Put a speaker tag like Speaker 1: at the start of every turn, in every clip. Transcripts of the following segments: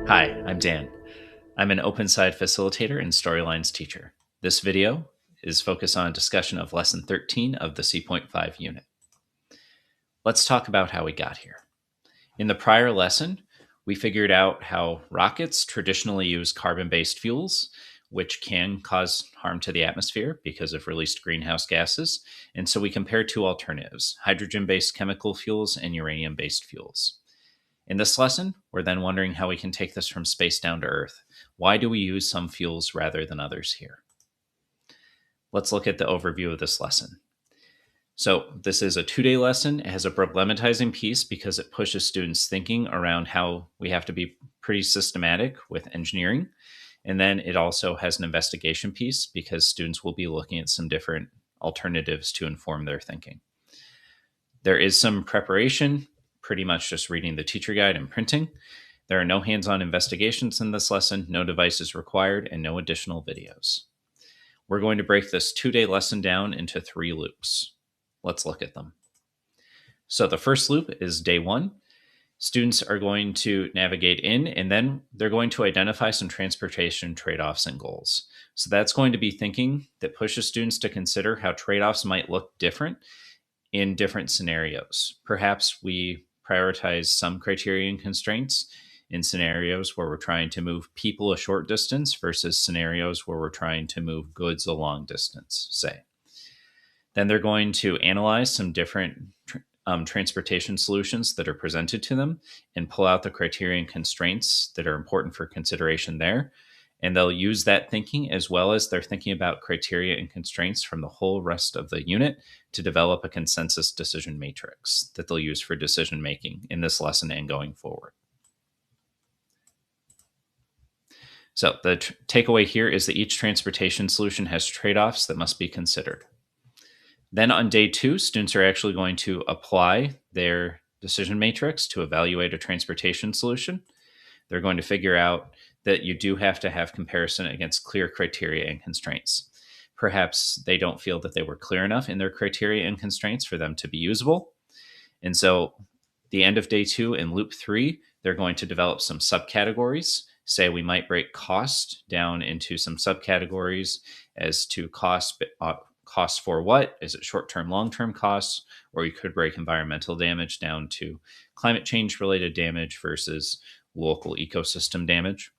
Speaker 1: Hi, I'm Dan. I'm an OpenSciEd facilitator and storylines teacher. This video is focused on a discussion of Lesson 13 of the C.5 unit. Let's talk about how we got here. In the prior lesson, we figured out how rockets traditionally use carbon-based fuels, which can cause harm to the atmosphere because of released greenhouse gases. And so we compared two alternatives, hydrogen-based chemical fuels and uranium-based fuels. In this lesson, we're then wondering how we can take this from space down to Earth. Why do we use some fuels rather than others here? Let's look at the overview of this lesson. So this is a 2-day lesson. It has a problematizing piece because it pushes students thinking around how we have to be pretty systematic with engineering. And then it also has an investigation piece because students will be looking at some different alternatives to inform their thinking. There is some preparation, pretty much just reading the teacher guide and printing. There are no hands-on investigations in this lesson, no devices required, and no additional videos. We're going to break this 2-day lesson down into 3 loops. Let's look at them. So the first loop is day 1. Students are going to navigate in, and then they're going to identify some transportation trade-offs and goals. So that's going to be thinking that pushes students to consider how trade-offs might look different in different scenarios. Perhaps we prioritize some criteria and constraints in scenarios where we're trying to move people a short distance versus scenarios where we're trying to move goods a long distance, say. Then they're going to analyze some different transportation solutions that are presented to them and pull out the criteria and constraints that are important for consideration there. And they'll use that thinking as well as they're thinking about criteria and constraints from the whole rest of the unit to develop a consensus decision matrix that they'll use for decision making in this lesson and going forward. So the takeaway here is that each transportation solution has trade-offs that must be considered. Then on day 2, students are actually going to apply their decision matrix to evaluate a transportation solution. They're going to figure out that you do have to have comparison against clear criteria and constraints. Perhaps they don't feel that they were clear enough in their criteria and constraints for them to be usable. And so the end of day 2 in loop 3, they're going to develop some subcategories. Say we might break cost down into some subcategories as to cost for what? Is it short-term, long-term costs? Or you could break environmental damage down to climate change related damage versus local ecosystem damage.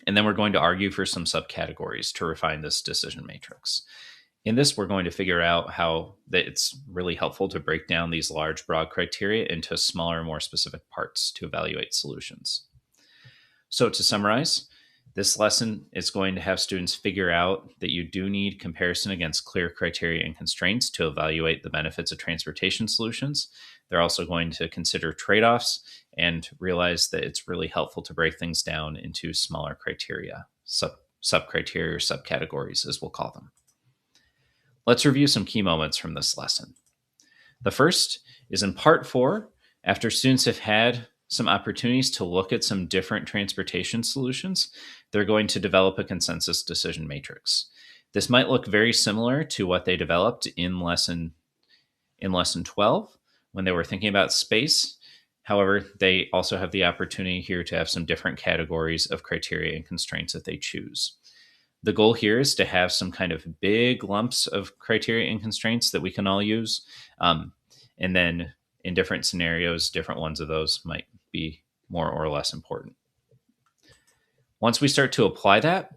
Speaker 1: And then we're going to argue for some subcategories to refine this decision matrix. In this, we're going to figure out how that it's really helpful to break down these large, broad criteria into smaller, more specific parts to evaluate solutions. So to summarize, this lesson is going to have students figure out that you do need comparison against clear criteria and constraints to evaluate the benefits of transportation solutions. They're also going to consider trade-offs and realize that it's really helpful to break things down into smaller criteria, sub-criteria or subcategories, as we'll call them. Let's review some key moments from this lesson. The first is in part 4, after students have had some opportunities to look at some different transportation solutions, they're going to develop a consensus decision matrix. This might look very similar to what they developed in lesson 12 when they were thinking about space. However, they also have the opportunity here to have some different categories of criteria and constraints that they choose. The goal here is to have some kind of big lumps of criteria and constraints that we can all use. And then in different scenarios, different ones of those might be more or less important. Once we start to apply that,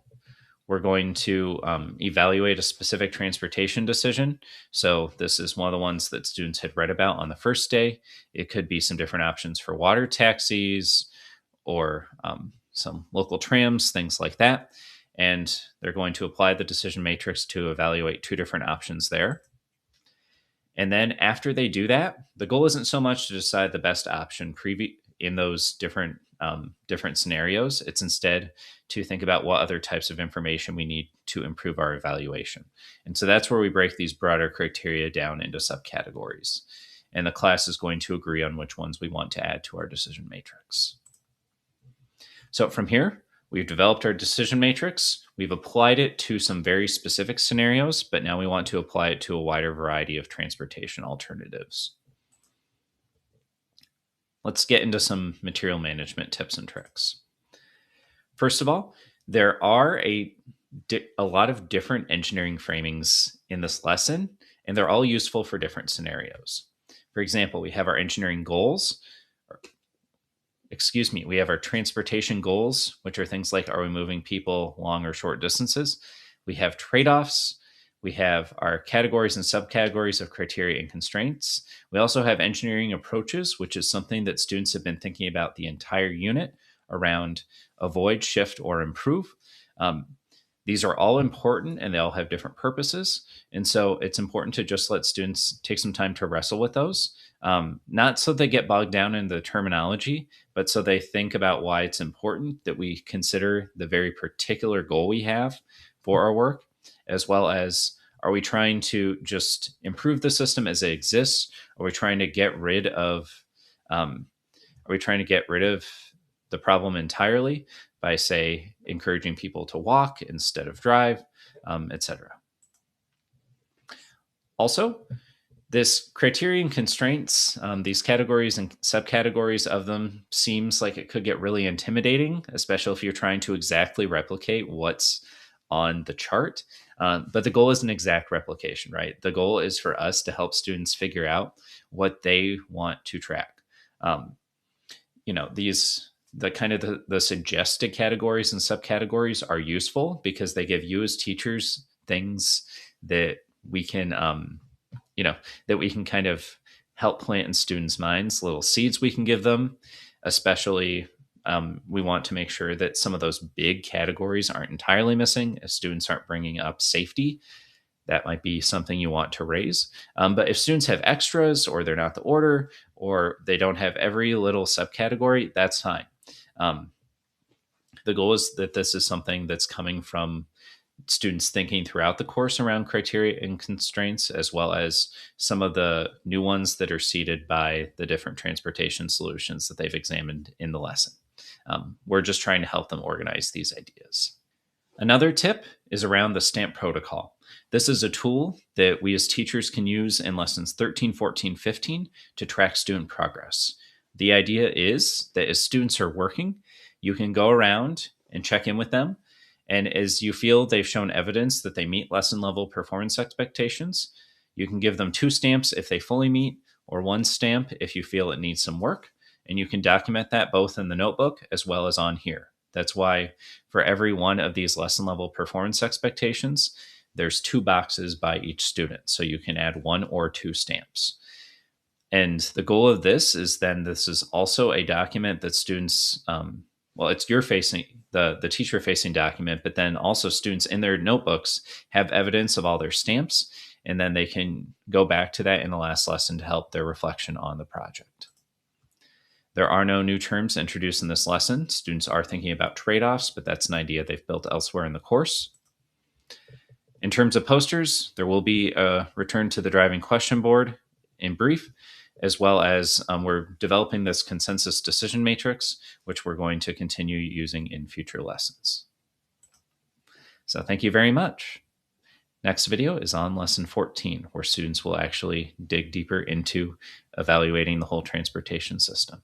Speaker 1: we're going to evaluate a specific transportation decision. So this is one of the ones that students had read about on the first day. It could be some different options for water taxis or some local trams, things like that. And they're going to apply the decision matrix to evaluate 2 different options there. And then after they do that, the goal isn't so much to decide the best option in those different scenarios. It's instead to think about what other types of information we need to improve our evaluation. And so that's where we break these broader criteria down into subcategories. And the class is going to agree on which ones we want to add to our decision matrix. So from here, we've developed our decision matrix. We've applied it to some very specific scenarios, but now we want to apply it to a wider variety of transportation alternatives. Let's get into some material management tips and tricks. First of all, there are a lot of different engineering framings in this lesson, and they're all useful for different scenarios. For example, we have our engineering goals. Excuse me, we have our transportation goals, which are things like, are we moving people long or short distances? We have trade-offs. We have our categories and subcategories of criteria and constraints. We also have engineering approaches, which is something that students have been thinking about the entire unit around avoid, shift, or improve. Um, these are all important and they all have different purposes. And so it's important to just let students take some time to wrestle with those, not so they get bogged down in the terminology, but so they think about why it's important that we consider the very particular goal we have for our work, as well as, are we trying to just improve the system as it exists? Are we trying to get rid of um, are we trying to get rid of the problem entirely by, say, encouraging people to walk instead of drive, etc. Also, this criterion constraints, these categories and subcategories of them, seems like it could get really intimidating, especially if you're trying to exactly replicate what's on the chart. But the goal is an exact replication, right? The goal is for us to help students figure out what they want to track. These the kind of the suggested categories and subcategories are useful because they give you as teachers things that we can that we can kind of help plant in students' minds, little seeds we can give them. Especially, we want to make sure that some of those big categories aren't entirely missing, as students aren't bringing up safety. That might be something you want to raise. But if students have extras, or they're not the order, or they don't have every little subcategory, that's fine. The goal is that this is something that's coming from students thinking throughout the course around criteria and constraints, as well as some of the new ones that are seeded by the different transportation solutions that they've examined in the lesson. We're just trying to help them organize these ideas. Another tip is around the STAMP protocol. This is a tool that we as teachers can use in lessons 13, 14, 15 to track student progress. The idea is that as students are working, you can go around and check in with them. And as you feel they've shown evidence that they meet lesson level performance expectations, you can give them 2 stamps if they fully meet, or 1 stamp if you feel it needs some work. And you can document that both in the notebook as well as on here. That's why for every one of these lesson level performance expectations, there's 2 boxes by each student. So you can add 1 or 2 stamps. And the goal of this is then this is also a document that students, it's your facing, the teacher facing document, but then also students in their notebooks have evidence of all their stamps, and then they can go back to that in the last lesson to help their reflection on the project. There are no new terms introduced in this lesson. Students are thinking about trade-offs, but that's an idea they've built elsewhere in the course. In terms of posters, there will be a return to the driving question board in brief, as well as we're developing this consensus decision matrix, which we're going to continue using in future lessons. So thank you very much. Next video is on lesson 14, where students will actually dig deeper into evaluating the whole transportation system.